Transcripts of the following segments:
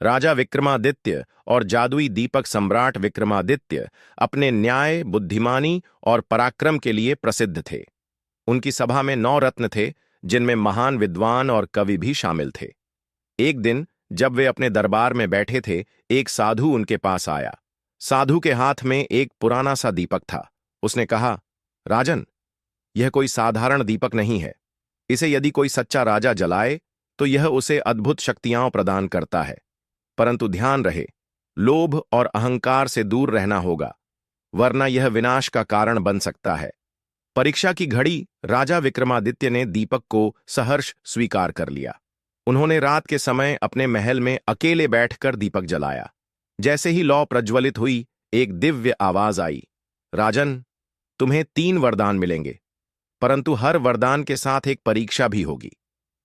राजा विक्रमादित्य और जादुई दीपक सम्राट विक्रमादित्य अपने न्याय, बुद्धिमानी और पराक्रम के लिए प्रसिद्ध थे। उनकी सभा में 9 रत्न थे, जिनमें महान विद्वान और कवि भी शामिल थे। एक दिन जब वे अपने दरबार में बैठे थे, एक साधु उनके पास आया। साधु के हाथ में एक पुराना सा दीपक था। उसने कहा, राजन, यह कोई साधारण दीपक नहीं है। इसे यदि कोई सच्चा राजा जलाए तो यह उसे अद्भुत शक्तियां प्रदान करता है। परंतु ध्यान रहे, लोभ और अहंकार से दूर रहना होगा, वरना यह विनाश का कारण बन सकता है। परीक्षा की घड़ी राजा विक्रमादित्य ने दीपक को सहर्ष स्वीकार कर लिया। उन्होंने रात के समय अपने महल में अकेले बैठकर दीपक जलाया। जैसे ही लौ प्रज्वलित हुई, एक दिव्य आवाज आई, राजन, तुम्हें 3 वरदान मिलेंगे, परंतु हर वरदान के साथ एक परीक्षा भी होगी।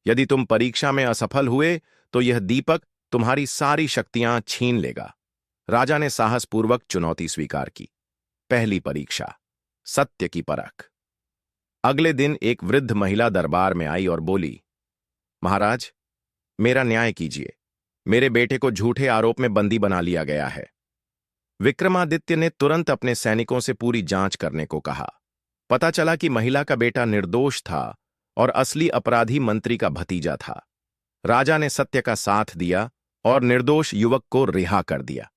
यदि तुम परीक्षा में असफल हुए तो यह दीपक तुम्हारी सारी शक्तियां छीन लेगा। राजा ने साहसपूर्वक चुनौती स्वीकार की। पहली परीक्षा, सत्य की परख। अगले दिन एक वृद्ध महिला दरबार में आई और बोली, महाराज, मेरा न्याय कीजिए। मेरे बेटे को झूठे आरोप में बंदी बना लिया गया है। विक्रमादित्य ने तुरंत अपने सैनिकों से पूरी जांच करने को कहा। पता चला कि महिला का बेटा निर्दोष था और असली अपराधी मंत्री का भतीजा था। राजा ने सत्य का साथ दिया और निर्दोष युवक को रिहा कर दिया।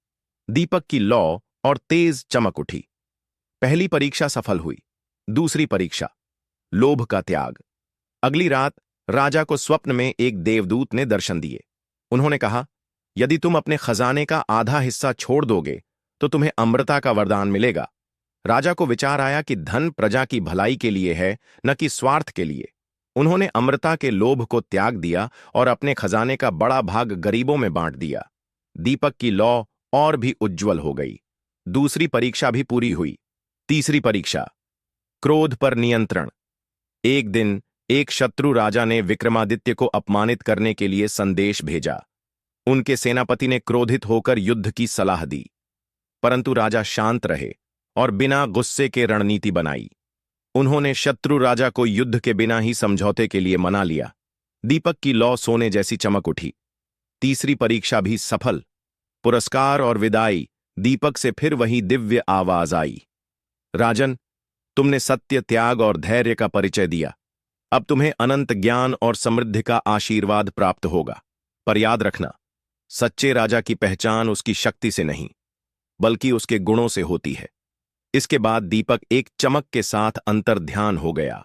दीपक की लौ और तेज चमक उठी। पहली परीक्षा सफल हुई। दूसरी परीक्षा, लोभ का त्याग। अगली रात राजा को स्वप्न में एक देवदूत ने दर्शन दिए। उन्होंने कहा, यदि तुम अपने खजाने का आधा हिस्सा छोड़ दोगे तो तुम्हें अमृता का वरदान मिलेगा। राजा को विचार आया कि धन प्रजा की भलाई के लिए है, न कि स्वार्थ के लिए। उन्होंने अमृता के लोभ को त्याग दिया और अपने खजाने का बड़ा भाग गरीबों में बांट दिया। दीपक की लौ और भी उज्जवल हो गई। दूसरी परीक्षा भी पूरी हुई। तीसरी परीक्षा, क्रोध पर नियंत्रण। एक दिन एक शत्रु राजा ने विक्रमादित्य को अपमानित करने के लिए संदेश भेजा। उनके सेनापति ने क्रोधित होकर युद्ध की सलाह दी, परंतु राजा शांत रहे और बिना गुस्से के रणनीति बनाई। उन्होंने शत्रु राजा को युद्ध के बिना ही समझौते के लिए मना लिया। दीपक की लौ सोने जैसी चमक उठी। तीसरी परीक्षा भी सफल। पुरस्कार और विदाई। दीपक से फिर वही दिव्य आवाज आई, राजन, तुमने सत्य, त्याग और धैर्य का परिचय दिया। अब तुम्हें अनंत ज्ञान और समृद्धि का आशीर्वाद प्राप्त होगा। पर याद रखना, सच्चे राजा की पहचान उसकी शक्ति से नहीं, बल्कि उसके गुणों से होती है। इसके बाद दीपक एक चमक के साथ अंतर्ध्यान हो गया।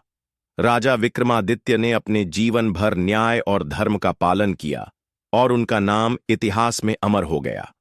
राजा विक्रमादित्य ने अपने जीवन भर न्याय और धर्म का पालन किया और उनका नाम इतिहास में अमर हो गया।